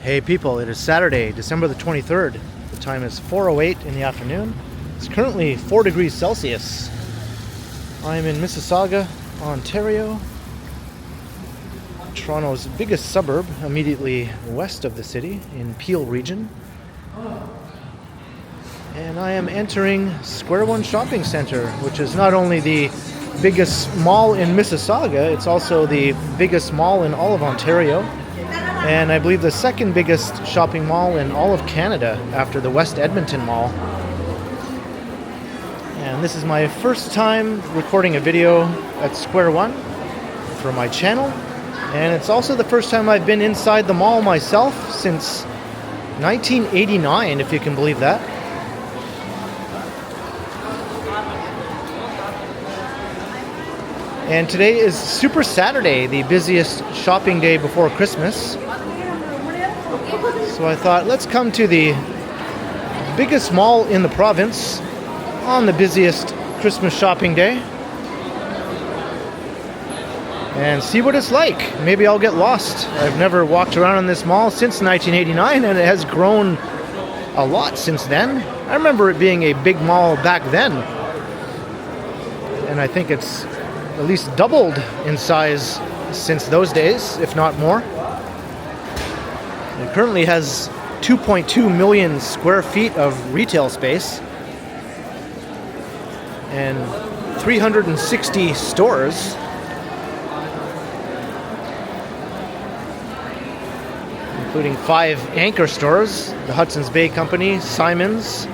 Hey people, it is Saturday, December the 23rd. The time is 4:08 in the afternoon. It's currently 4 degrees Celsius. I'm in Mississauga, Ontario, Toronto's biggest suburb, immediately west of the city in Peel region. And I am entering Square One Shopping Centre, which is not only the biggest mall in Mississauga, it's also the biggest mall in all of Ontario. And I believe the second biggest shopping mall in all of Canada after the West Edmonton Mall. And this is my first time recording a video at Square One for my channel. And it's also the first time I've been inside the mall myself since 1989, if you can believe that. And today is Super Saturday, the busiest shopping day before Christmas. So I thought, let's come to the biggest mall in the province on the busiest Christmas shopping day and see what it's like. Maybe I'll get lost. I've never walked around in this mall since 1989, and it has grown a lot since then. I remember it being a big mall back then, and I think it's at least doubled in size since those days, if not more. It currently has 2.2 million square feet of retail space and 360 stores, including 5 anchor stores: the Hudson's Bay Company, Simon's,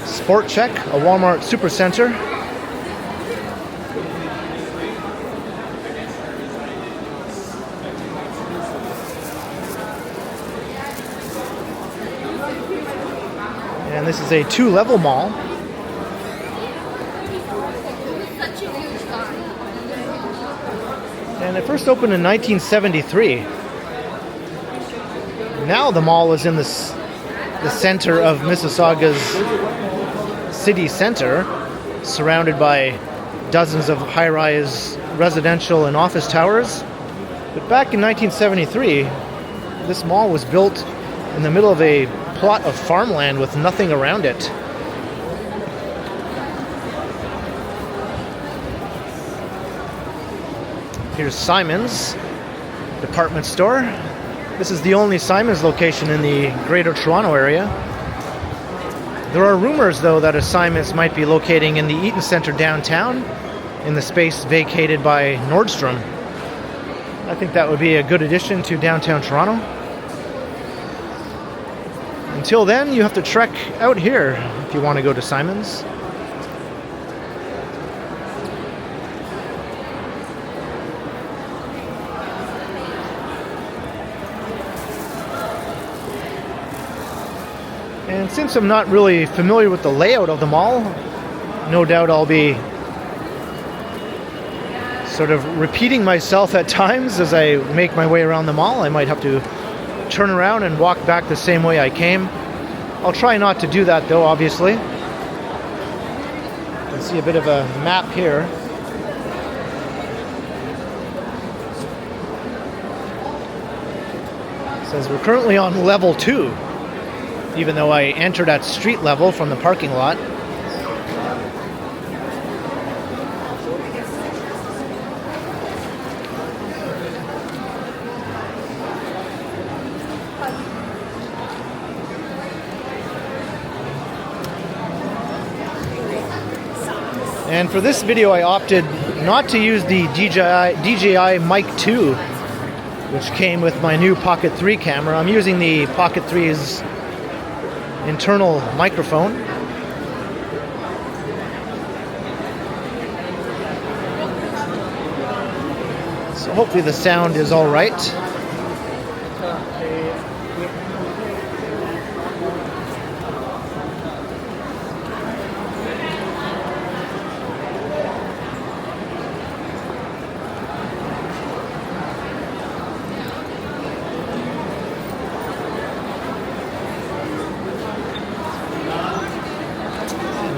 Sport Check, a Walmart Supercenter, and this is a 2-level mall. And it first opened in 1973. Now the mall is in the center of Mississauga's city center, surrounded by dozens of high-rise residential and office towers. But back in 1973, this mall was built in the middle of a plot of farmland with nothing around it. Here's Simon's department store. This is the only Simon's location in the Greater Toronto area. There are rumors, though, that a Simon's might be locating in the Eaton Centre downtown, in the space vacated by Nordstrom. I think that would be a good addition to downtown Toronto. Until then, you have to trek out here if you want to go to Simon's. And since I'm not really familiar with the layout of the mall, no doubt I'll be sort of repeating myself at times as I make my way around the mall. I might have to turn around and walk back the same way I came. I'll try not to do that, though, obviously. You can see a bit of a map here. It says we're currently on level 2, even though I entered at street level from the parking lot. And for this video, I opted not to use the DJI Mic 2, which came with my new Pocket 3 camera. I'm using the Pocket 3's internal microphone. So hopefully the sound is all right.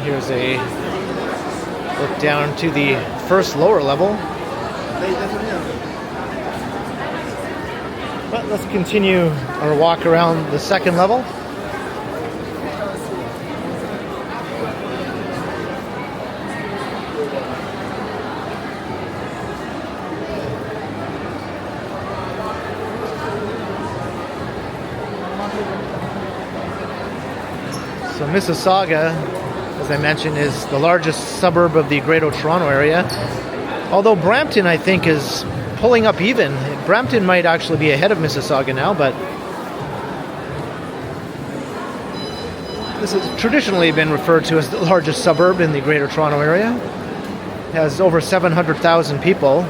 Here's a look down to the first lower level. But let's continue our walk around the second level. So Mississauga, as I mentioned, is the largest suburb of the Greater Toronto Area. Although Brampton, I think, is pulling up even. Brampton might actually be ahead of Mississauga now, but this has traditionally been referred to as the largest suburb in the Greater Toronto Area. It has over 700,000 people.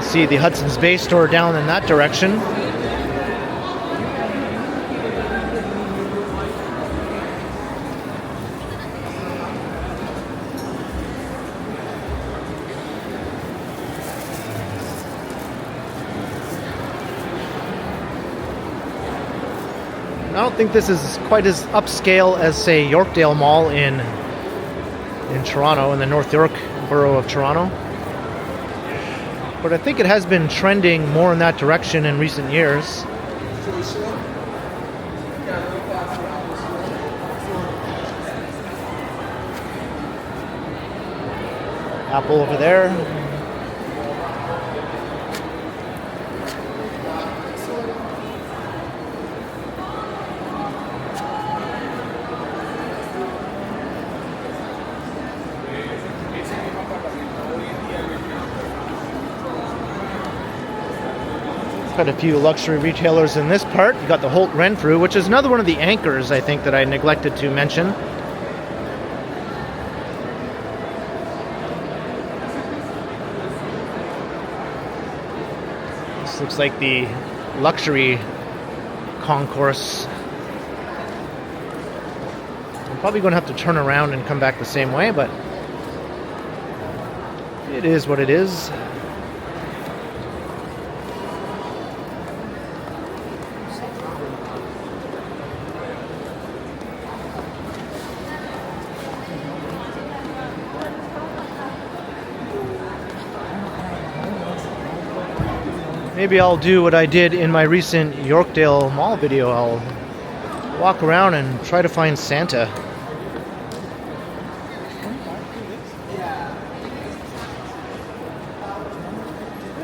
See the Hudson's Bay store down in that direction. I don't think this is quite as upscale as, say, Yorkdale Mall in Toronto, in the North York borough of Toronto. But I think it has been trending more in that direction in recent years. Apple over there. Got a few luxury retailers in this part. You got the Holt Renfrew, which is another one of the anchors, I think, that I neglected to mention. This looks like the luxury concourse. I'm probably going to have to turn around and come back the same way, but it is what it is. Maybe I'll do what I did in my recent Yorkdale Mall video. I'll walk around and try to find Santa.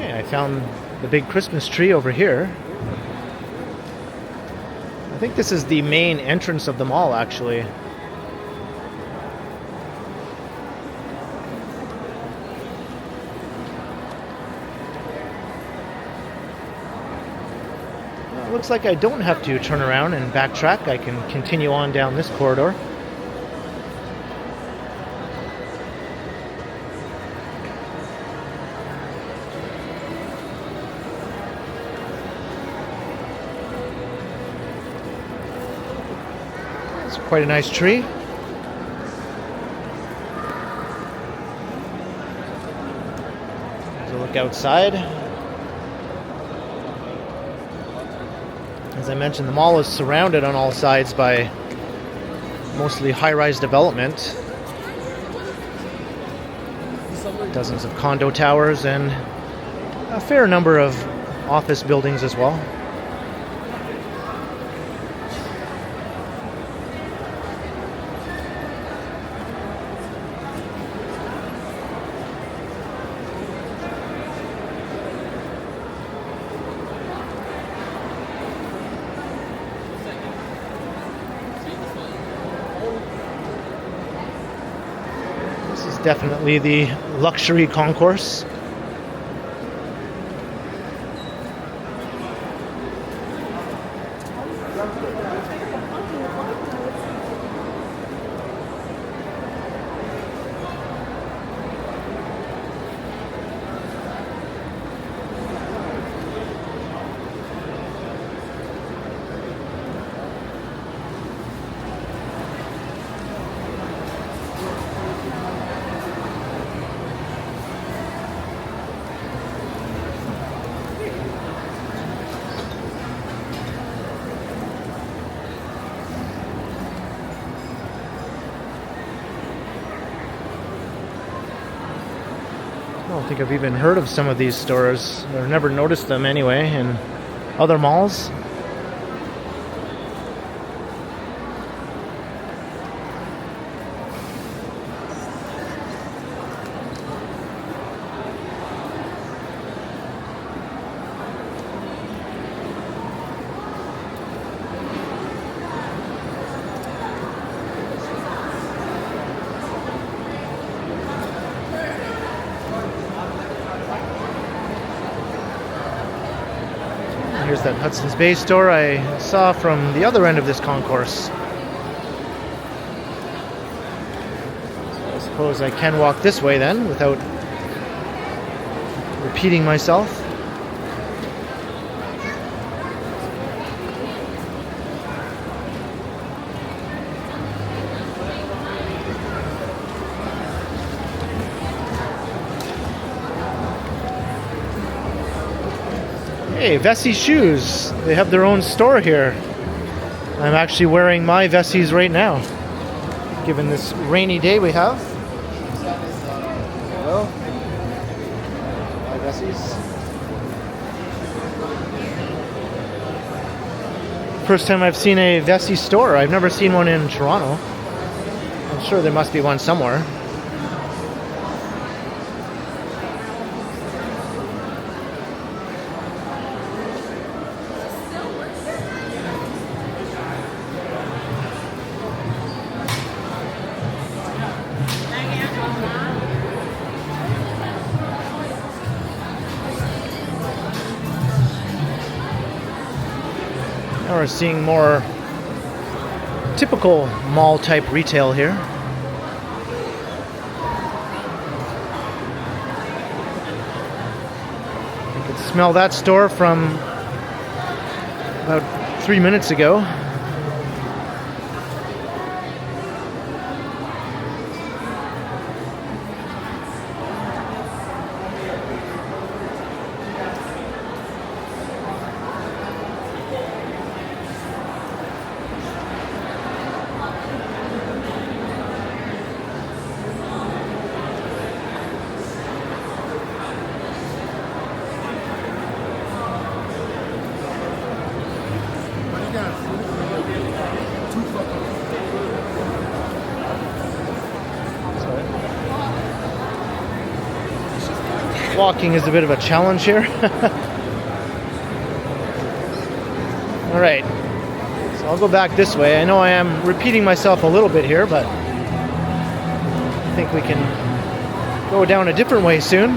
Yeah, I found the big Christmas tree over here. I think this is the main entrance of the mall, actually. Looks like I don't have to turn around and backtrack. I can continue on down this corridor. It's quite a nice tree. There's a look outside. As I mentioned, the mall is surrounded on all sides by mostly high-rise development. Dozens of condo towers and a fair number of office buildings as well. Definitely the luxury concourse. don't think I've even heard of some of these stores, or never noticed them anyway, in other malls. Here's that Hudson's Bay store I saw from the other end of this concourse. So I suppose I can walk this way then without repeating myself. Hey, Vessi shoes. They have their own store here. I'm actually wearing my Vessis right now, given this rainy day we have. Hello. My Vessis. First time I've seen a Vessi store. I've never seen one in Toronto. I'm sure there must be one somewhere. Now we're seeing more typical mall type retail here. You could smell that store from about 3 minutes ago. Walking is a bit of a challenge here. All right, so I'll go back this way. I know I am repeating myself a little bit here, but I think we can go down a different way soon.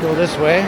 Go this way.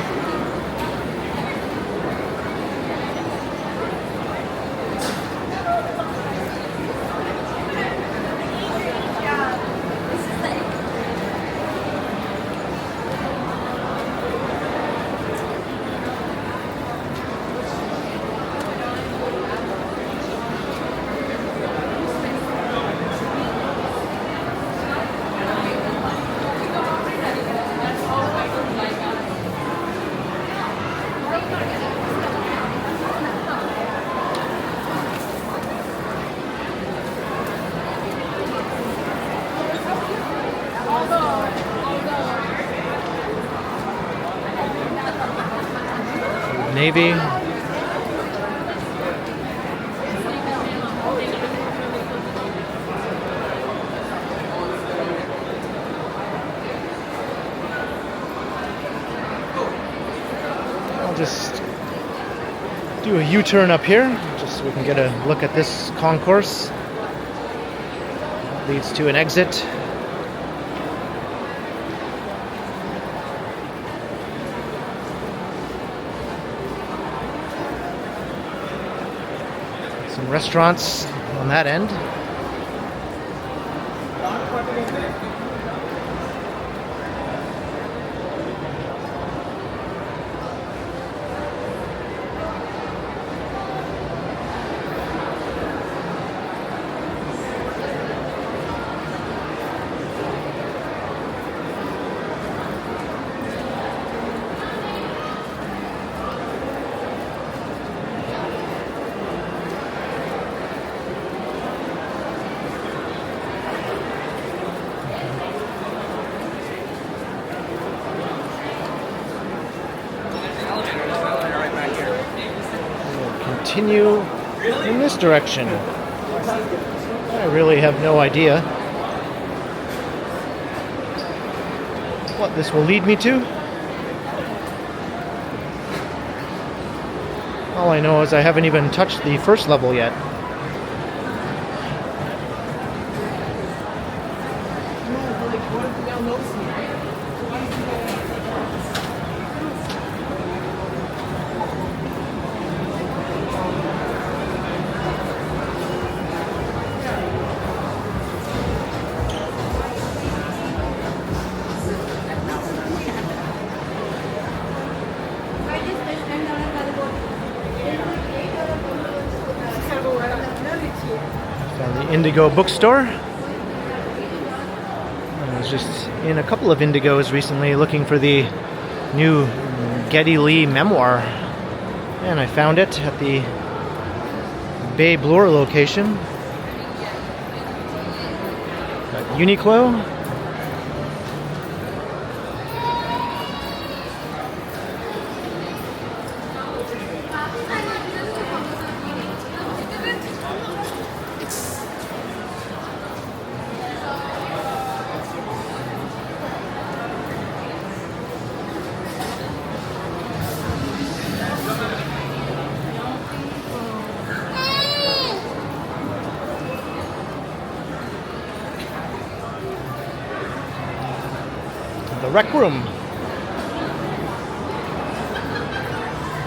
Navy. I'll just Do a U-turn up here, just so we can get a look at this concourse. Leads to an exit. Some restaurants on that end. Continue in this direction. I really have no idea what this will lead me to. All I know is I haven't even touched the first level yet. Found the Indigo bookstore. I was just in a couple of Indigos recently looking for the new Geddy Lee memoir, and I found it at the Bay Bloor location at Uniqlo. The Rec Room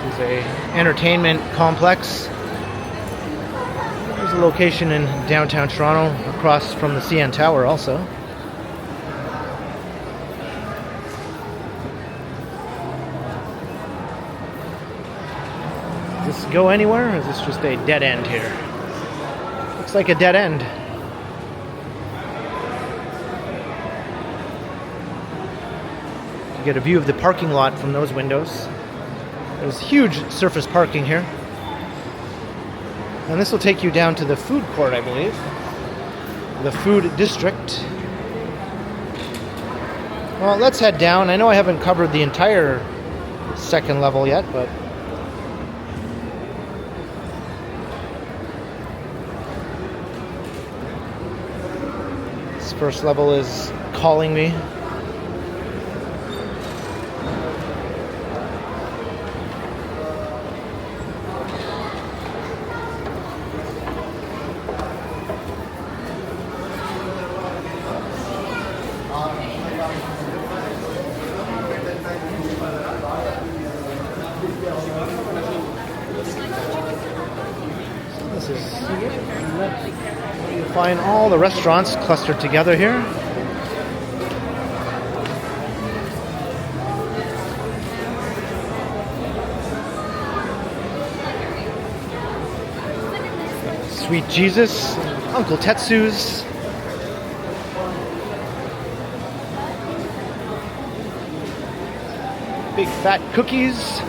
is a entertainment complex. There's a location in downtown Toronto across from the CN Tower also. Does this go anywhere, or is this just a dead end here? Looks like a dead end. Get a view of the parking lot from those windows. There's huge surface parking here. And this will take you down to the food court, I believe. The food district. Well, let's head down. I know I haven't covered the entire second level yet, but this first level is calling me. This is you find all the restaurants clustered together here. Sweet Jesus, Uncle Tetsu's. Big fat cookies.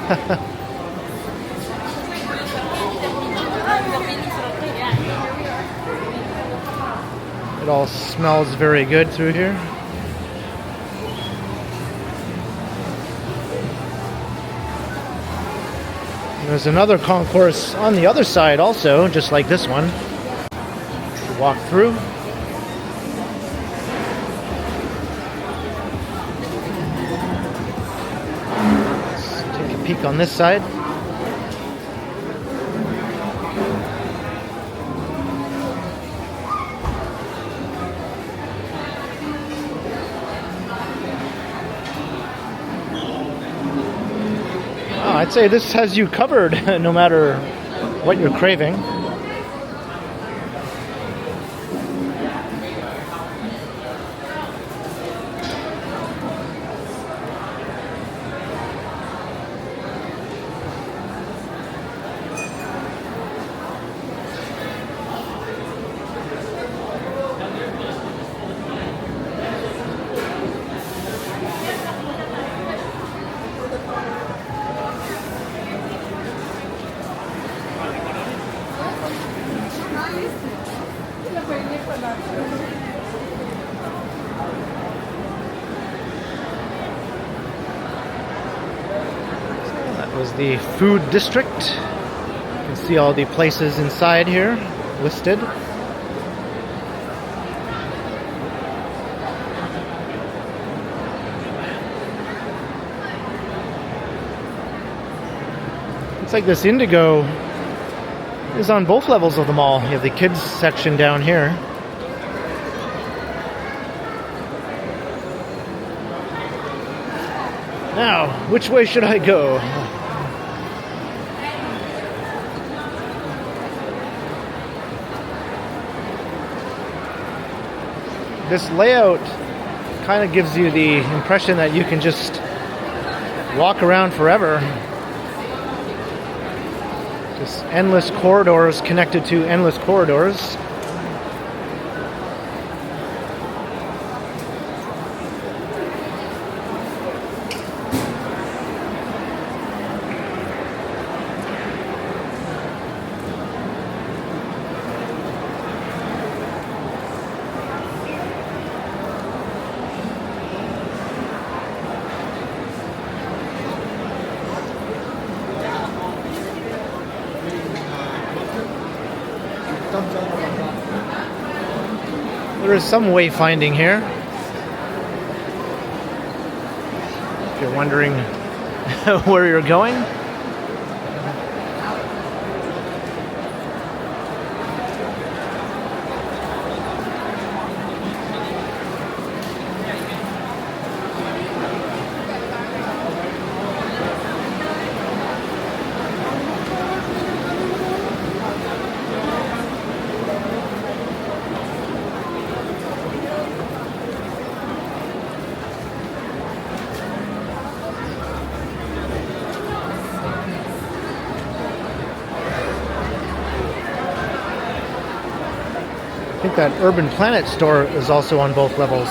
It all smells very good through here. And there's another concourse on the other side also, just like this one. Walk through. Let's take a peek on this side. I'd say this has you covered no matter what you're craving. That was the food district. You can see all the places inside here listed. Looks like this Indigo is on both levels of the mall. You have the kids section down here. Now, which way should I go? This layout kind of gives you the impression that you can just walk around forever. Just endless corridors connected to endless corridors. There is some wayfinding here. If you're wondering where you're going. I think that Urban Planet store is also on both levels.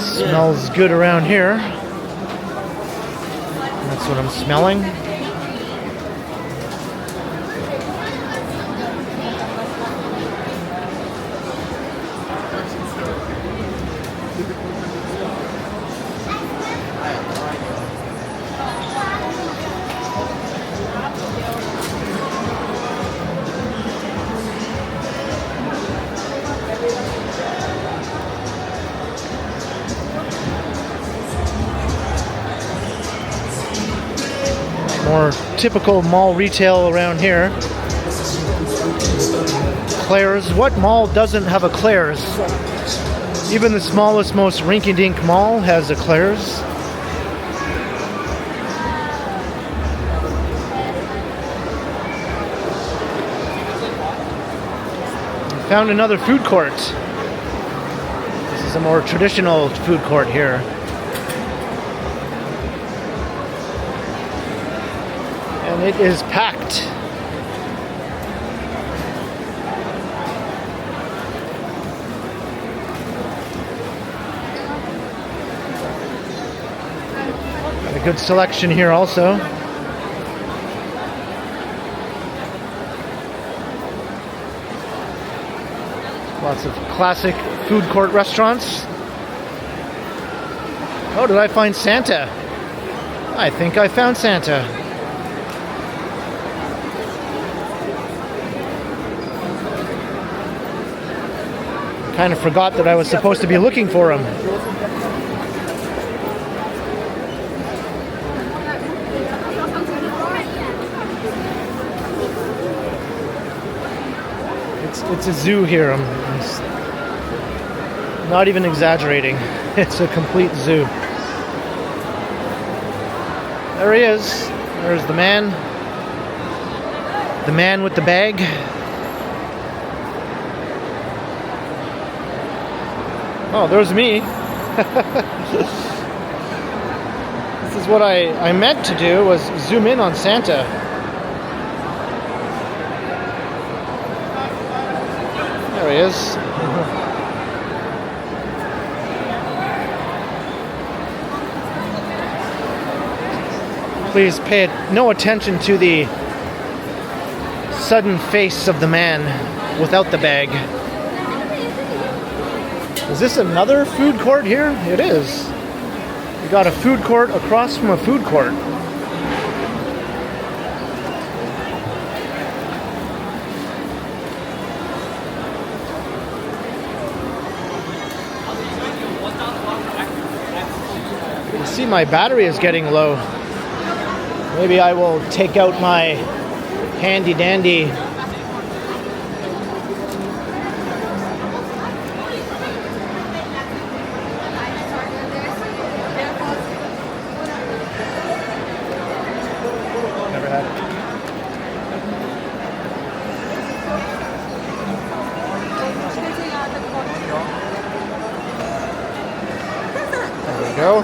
Smells good around here. That's what I'm smelling. More typical mall retail around here. Claire's. What mall doesn't have a Claire's? Even the smallest, most rinky-dink mall has a Claire's. Found another food court. This is a more traditional food court here. And it is packed. Got a good selection here also. Lots of classic food court restaurants. Oh, did I find Santa? I think I found Santa. Kind of forgot that I was supposed to be looking for him. it's a zoo here. I'm not even exaggerating. It's a complete zoo. There he is. There's the man. The man with the bag. Oh, there's me. This is what I meant to do, was zoom in on Santa. There he is. Please pay no attention to the sudden face of the man without the bag. Is this another food court here? It is. We got a food court across from a food court. You see, my battery is getting low. Maybe I will take out my handy dandy go.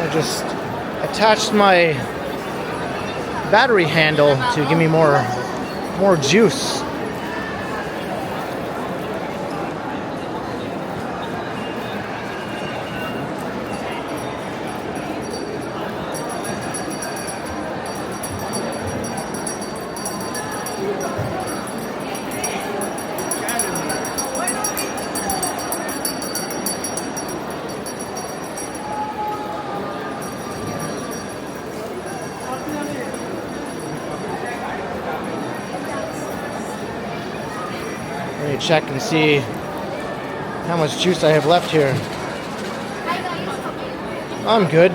I just attached my battery handle to give me more juice. Let me check and see how much juice I have left here. I'm good.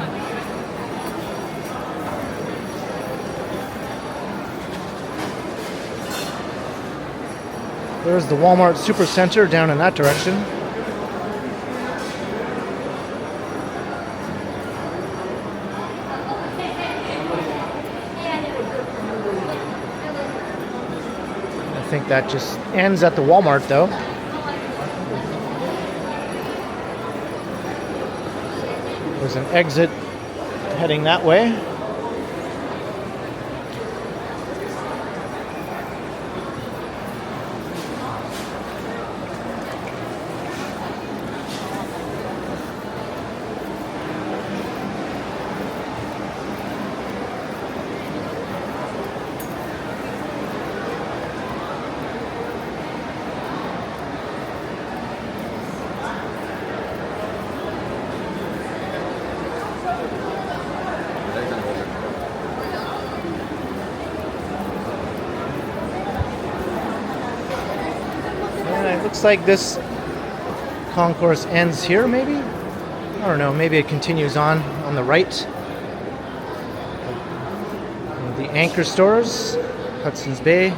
There's the Walmart Supercenter down in that direction. I think that just ends at the Walmart though. There's an exit heading that way. Looks like this concourse ends here, maybe? I don't know, maybe it continues on the right. The anchor stores, Hudson's Bay,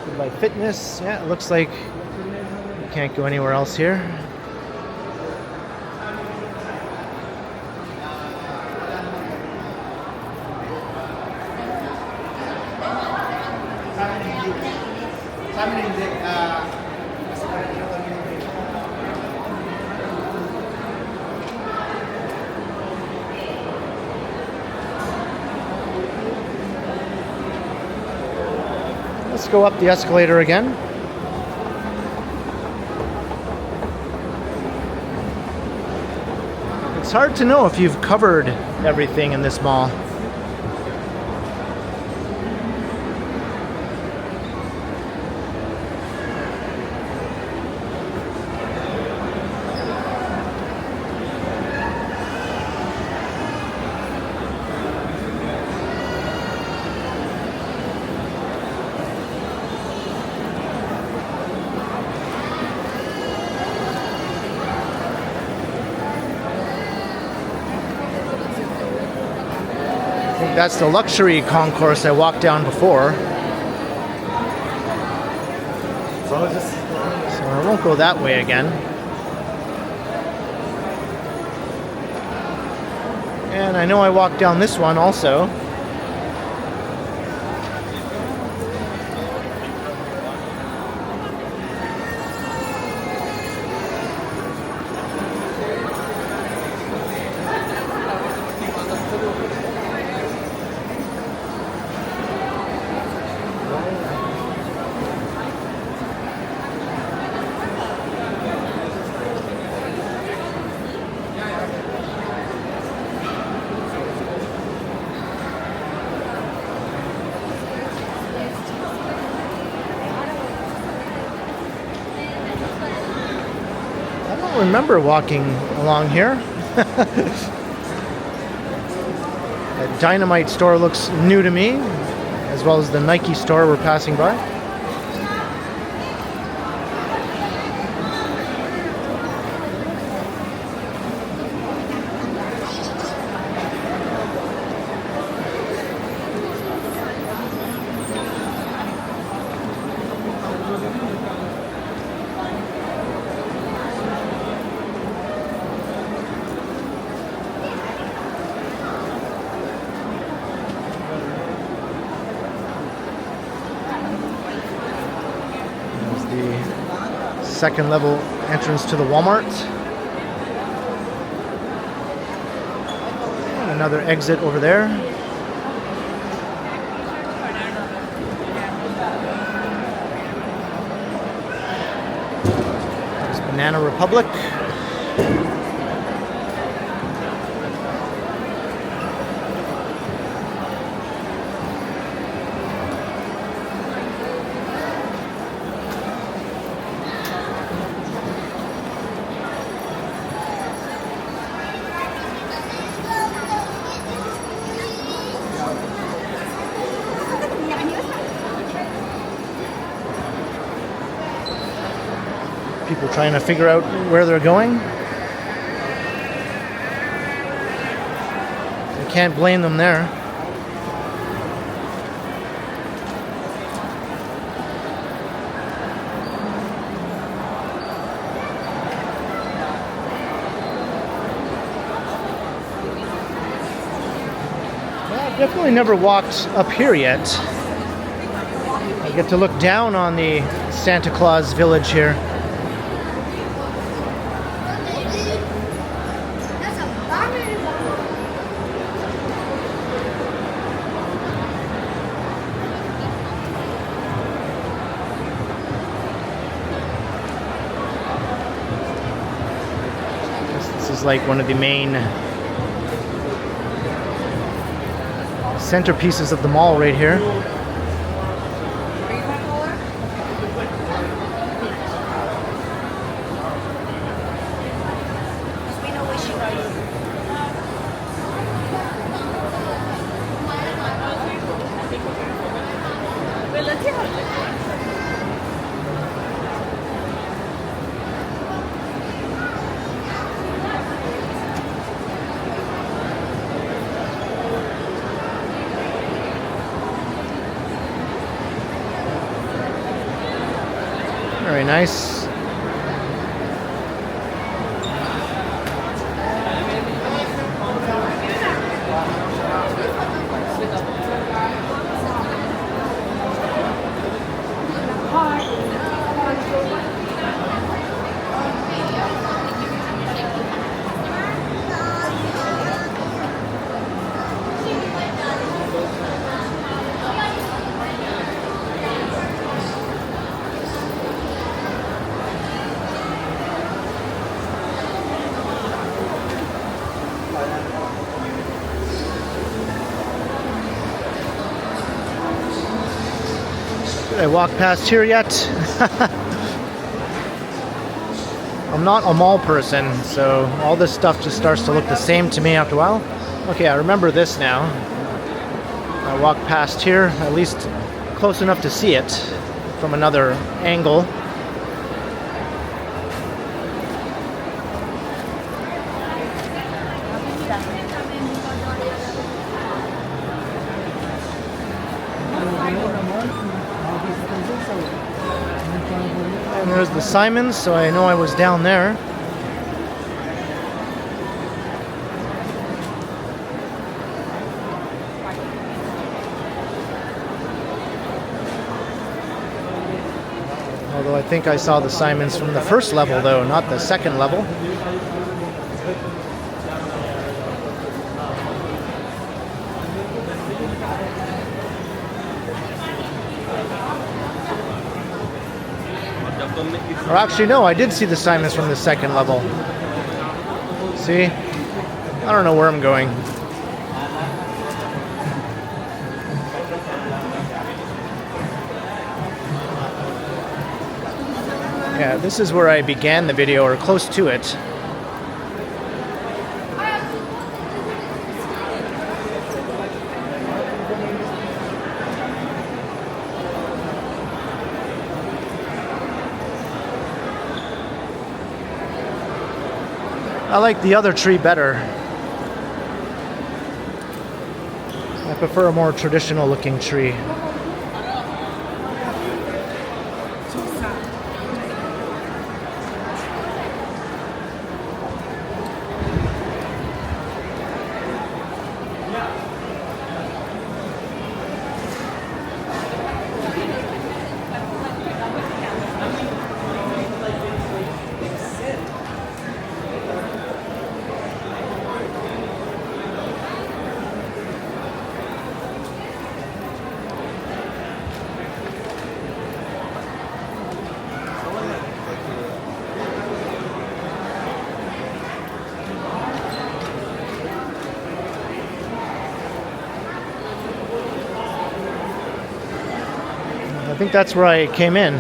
Goodbye Fitness. Yeah, it looks like you can't go anywhere else here. Let's go up the escalator again. It's hard to know if you've covered everything in this mall. That's the luxury concourse I walked down before. So I won't go that way again. And I know I walked down this one also. I don't remember walking along here. The Dynamite store looks new to me, as well as the Nike store we're passing by. Second level entrance to the Walmart. And another exit over there. There's Banana Republic. People trying to figure out where they're going. I can't blame them there. Well, I've definitely never walked up here yet. I get to look down on the Santa Claus village here. Like one of the main centerpieces of the mall right here. Very nice. Did I walk past here yet? I'm not a mall person, so all this stuff just starts to look the same to me after a while. Okay, I remember this now. I walked past here, at least close enough to see it from another angle. And there's the Simons, so I know I was down there. Although I think I saw the Simons from the first level, though, not the second level. Or actually, no, I did see the Simons from the second level. See? I don't know where I'm going. Yeah, this is where I began the video, or close to it. I like the other tree better. I prefer a more traditional looking tree. I think that's where I came in.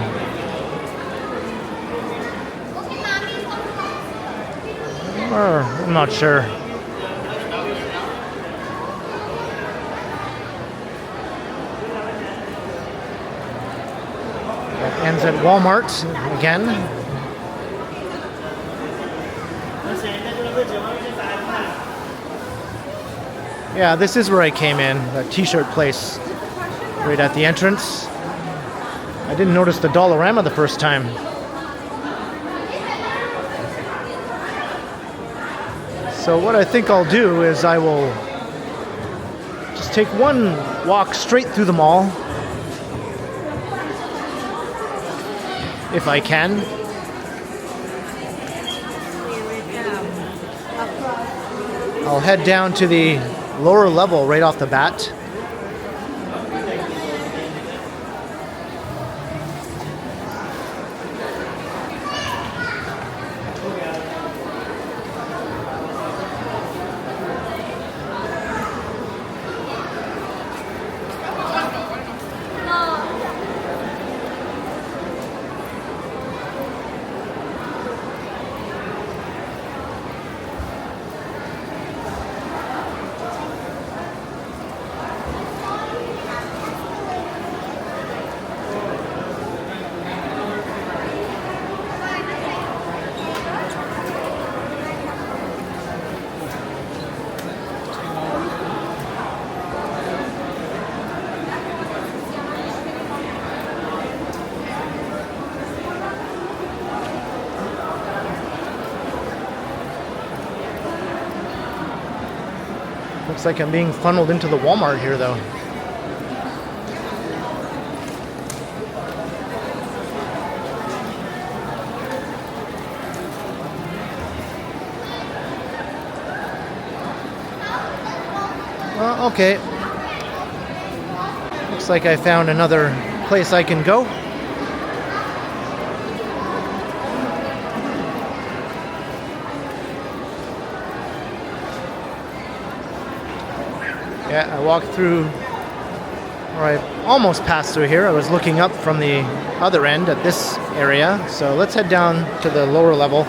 Or I'm not sure. That ends at Walmart again. Yeah, this is where I came in, that t-shirt place right at the entrance. I didn't notice the Dollarama the first time. So what I think I'll do is I will just take one walk straight through the mall, if I can. I'll head down to the lower level right off the bat. Looks like I'm being funneled into the Walmart here, though. Well, okay. Looks like I found another place I can go. Yeah, I walked through, or I almost passed through here. I was looking up from the other end at this area. So let's head down to the lower level.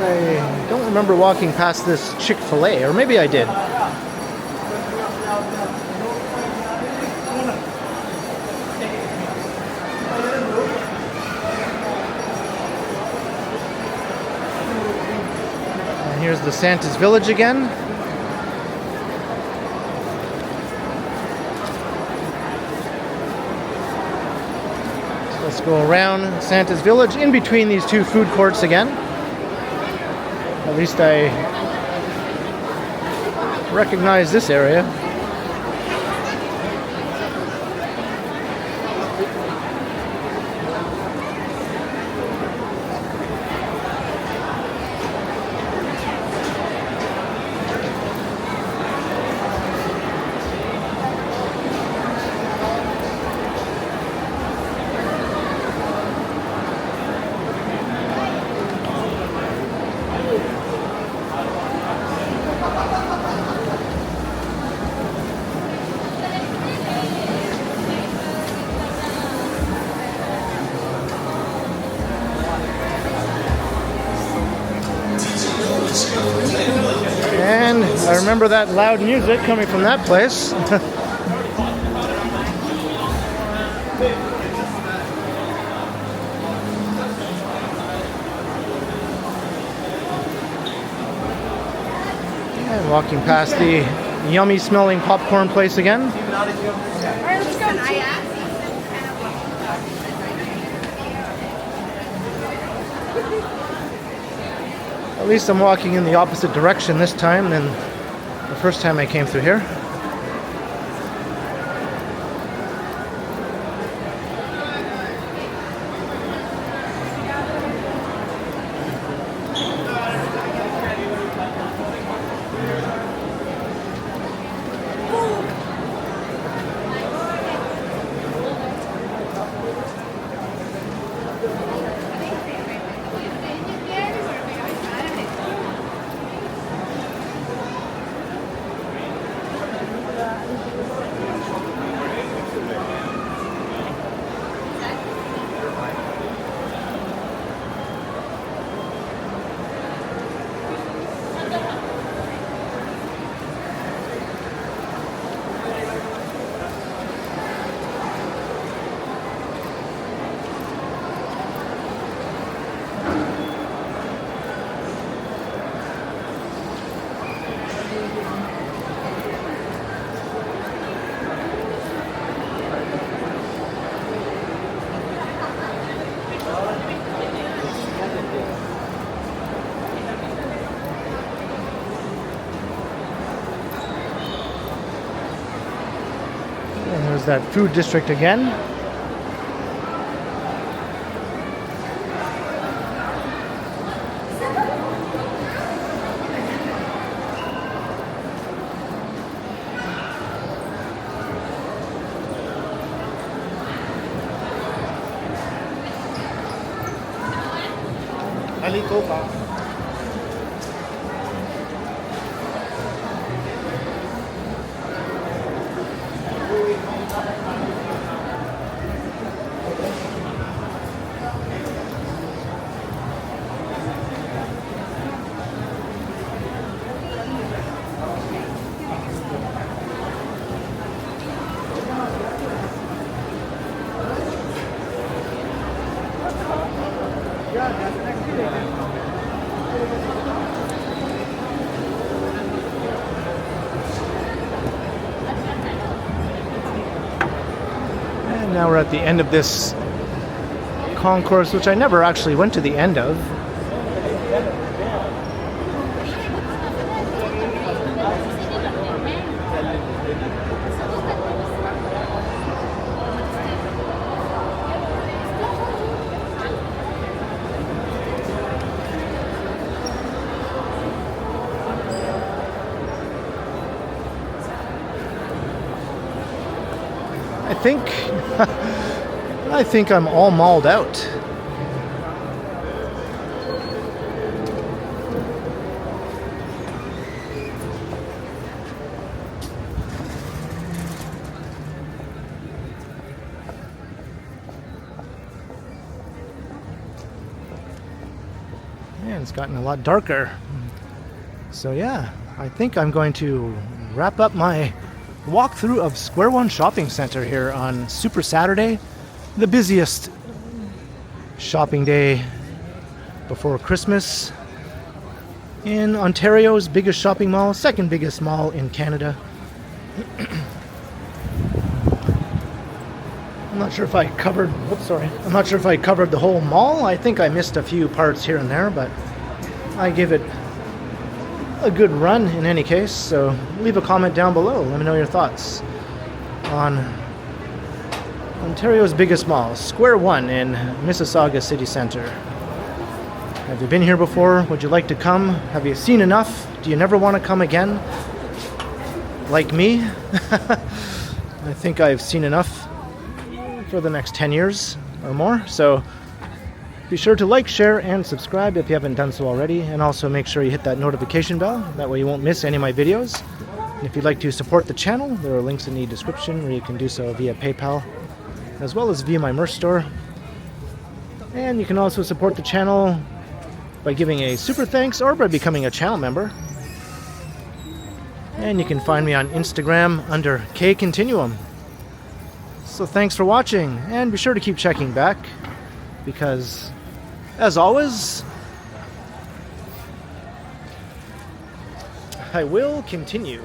I don't remember walking past this Chick-fil-A, or maybe I did. And here's the Santa's Village again. Let's go around Santa's Village in between these two food courts again. At least I recognize this area. And I remember that loud music coming from that place. And walking past the yummy smelling popcorn place again. At least I'm walking in the opposite direction this time than the first time I came through here. And there's that food district again. And now we're at the end of this concourse, which I never actually went to the end of. I think I'm all mauled out. And it's gotten a lot darker. So yeah, I think I'm going to wrap up my walkthrough of Square One Shopping Center here on Super Saturday, the busiest shopping day before Christmas in Ontario's biggest shopping mall, second biggest mall in Canada. I'm not sure if I covered, I'm not sure if I covered the whole mall. I think I missed a few parts here and there, but I give it a good run in any case. So leave a comment down below. Let me know your thoughts on Ontario's biggest mall, Square One in Mississauga City Centre. Have you been here before? Would you like to come? Have you seen enough? Do you never want to come again? Like me? I think I've seen enough for the next 10 years or more. So be sure to like, share, and subscribe if you haven't done so already. And also make sure you hit that notification bell. That way you won't miss any of my videos. And if you'd like to support the channel, there are links in the description where you can do so via PayPal, as well as via my merch store. And you can also support the channel by giving a super thanks or by becoming a channel member. And you can find me on Instagram under KContinuum. So thanks for watching, and be sure to keep checking back, because as always, I will continue.